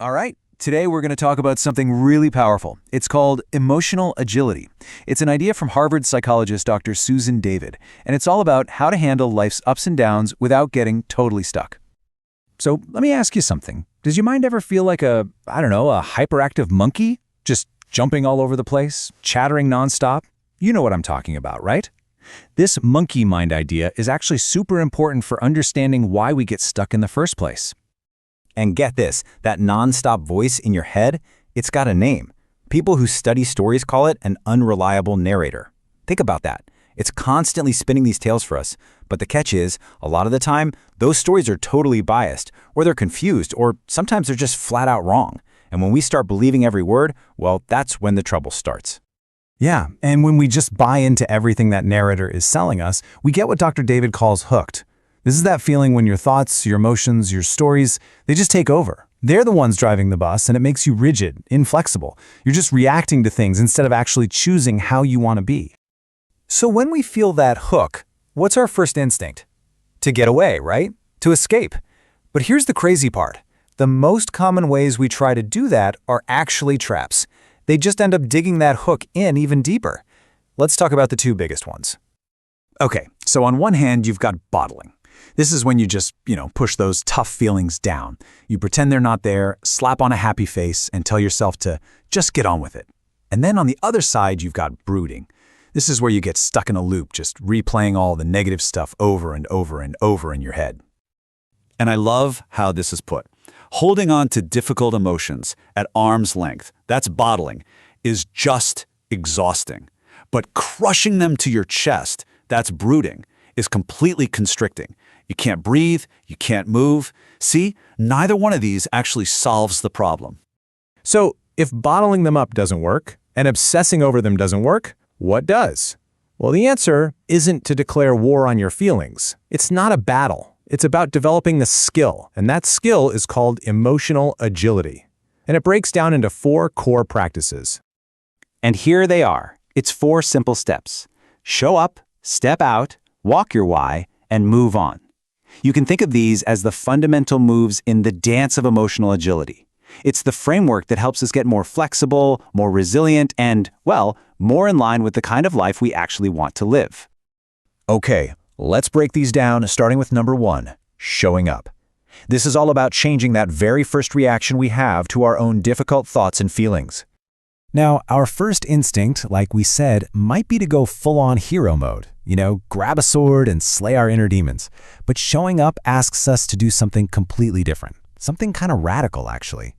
All right, today we're going to talk about something really powerful. It's called emotional agility. It's an idea from Harvard psychologist Dr. Susan David, and it's all about how to handle life's ups and downs without getting totally stuck. So let me ask you something. Does your mind ever feel like a hyperactive monkey? Just jumping all over the place, chattering nonstop? You know what I'm talking about, right? This monkey mind idea is actually super important for understanding why we get stuck in the first place. And get this, that nonstop voice in your head, it's got a name. People who study stories call it an unreliable narrator. Think about that. It's constantly spinning these tales for us. But the catch is, a lot of the time, those stories are totally biased, or they're confused, or sometimes they're just flat out wrong. And when we start believing every word, well, that's when the trouble starts. Yeah, and when we just buy into everything that narrator is selling us, we get what Dr. David calls hooked. This is that feeling when your thoughts, your emotions, your stories, they just take over. They're the ones driving the bus, and it makes you rigid, inflexible. You're just reacting to things instead of actually choosing how you want to be. So when we feel that hook, what's our first instinct? To get away, right? To escape. But here's the crazy part. The most common ways we try to do that are actually traps. They just end up digging that hook in even deeper. Let's talk about the two biggest ones. Okay, so on one hand, you've got bottling. This is when you just, push those tough feelings down. You pretend they're not there, slap on a happy face, and tell yourself to just get on with it. And then on the other side, you've got brooding. This is where you get stuck in a loop, just replaying all the negative stuff over and over and over in your head. And I love how this is put. Holding on to difficult emotions at arm's length, that's bottling, is just exhausting. But crushing them to your chest, that's brooding, is completely constricting. You can't breathe, you can't move. See, neither one of these actually solves the problem. So if bottling them up doesn't work, and obsessing over them doesn't work, what does? Well, the answer isn't to declare war on your feelings. It's not a battle. It's about developing the skill, and that skill is called emotional agility. And it breaks down into 4 core practices. And here they are. It's 4 simple steps. Show up, step out, walk your why, and move on. You can think of these as the fundamental moves in the dance of emotional agility. It's the framework that helps us get more flexible, more resilient, and, well, more in line with the kind of life we actually want to live. Okay, let's break these down, starting with number 1, showing up. This is all about changing that very first reaction we have to our own difficult thoughts and feelings. Now, our first instinct, like we said, might be to go full-on hero mode. Grab a sword and slay our inner demons. But showing up asks us to do something completely different. Something kind of radical, actually.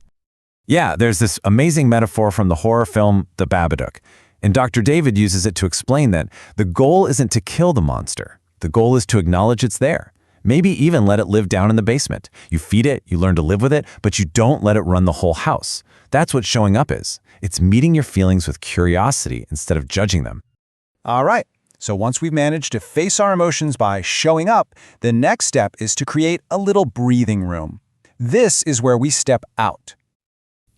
Yeah, there's this amazing metaphor from the horror film The Babadook. And Dr. David uses it to explain that the goal isn't to kill the monster. The goal is to acknowledge it's there. Maybe even let it live down in the basement. You feed it, you learn to live with it, but you don't let it run the whole house. That's what showing up is. It's meeting your feelings with curiosity instead of judging them. All right, so once we've managed to face our emotions by showing up, the next step is to create a little breathing room. This is where we step out.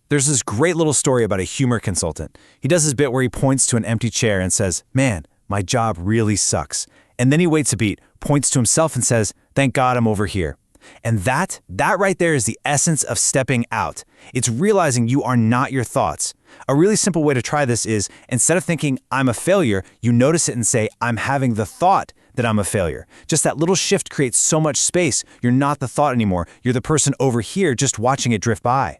There's this great little story about a humor consultant. He does this bit where he points to an empty chair and says, "Man, my job really sucks." And then he waits a beat, points to himself and says, "Thank God I'm over here." And that right there is the essence of stepping out. It's realizing you are not your thoughts. A really simple way to try this is, instead of thinking, "I'm a failure," you notice it and say, "I'm having the thought that I'm a failure." Just that little shift creates so much space. You're not the thought anymore. You're the person over here just watching it drift by.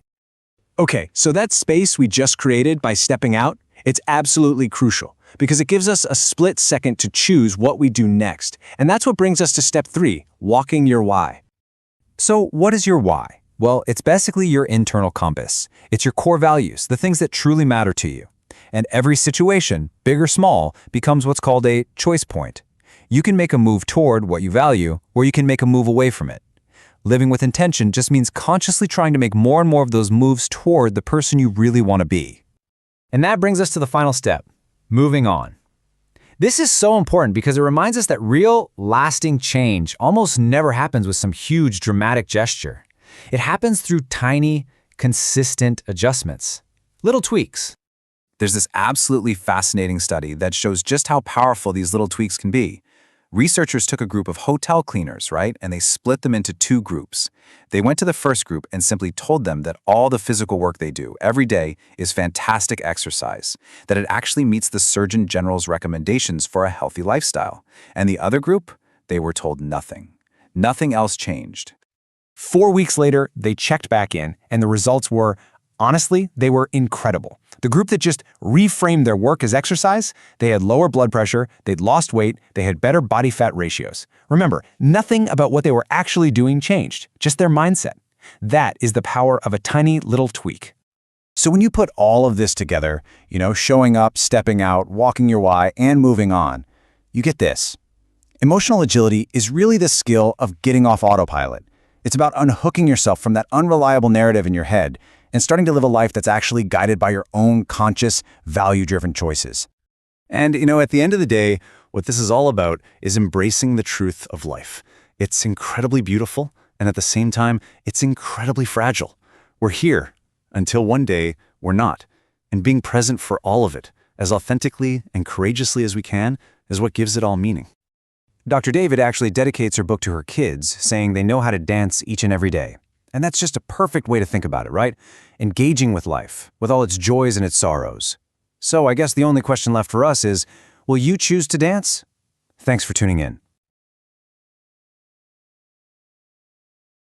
Okay, so that space we just created by stepping out, it's absolutely crucial because it gives us a split second to choose what we do next. And that's what brings us to step 3, walking your why. So what is your why? Well, it's basically your internal compass. It's your core values, the things that truly matter to you. And every situation, big or small, becomes what's called a choice point. You can make a move toward what you value, or you can make a move away from it. Living with intention just means consciously trying to make more and more of those moves toward the person you really want to be. And that brings us to the final step, moving on. This is so important because it reminds us that real, lasting change almost never happens with some huge, dramatic gesture. It happens through tiny, consistent adjustments, little tweaks. There's this absolutely fascinating study that shows just how powerful these little tweaks can be. Researchers took a group of hotel cleaners, right, and they split them into two groups. They went to the first group and simply told them that all the physical work they do every day is fantastic exercise, that it actually meets the Surgeon General's recommendations for a healthy lifestyle. And the other group, they were told nothing. Nothing else changed. 4 weeks later, they checked back in, and the results were, honestly, they were incredible. The group that just reframed their work as exercise, they had lower blood pressure, they'd lost weight, they had better body fat ratios. Remember, nothing about what they were actually doing changed, just their mindset. That is the power of a tiny little tweak. So when you put all of this together, showing up, stepping out, walking your why, and moving on, you get this. Emotional agility is really the skill of getting off autopilot. It's about unhooking yourself from that unreliable narrative in your head and starting to live a life that's actually guided by your own conscious, value-driven choices. And, at the end of the day, what this is all about is embracing the truth of life. It's incredibly beautiful, and at the same time, it's incredibly fragile. We're here until one day we're not. And being present for all of it, as authentically and courageously as we can, is what gives it all meaning. Dr. David actually dedicates her book to her kids, saying they know how to dance each and every day. And that's just a perfect way to think about it, right? Engaging with life, with all its joys and its sorrows. So I guess the only question left for us is, will you choose to dance? Thanks for tuning in.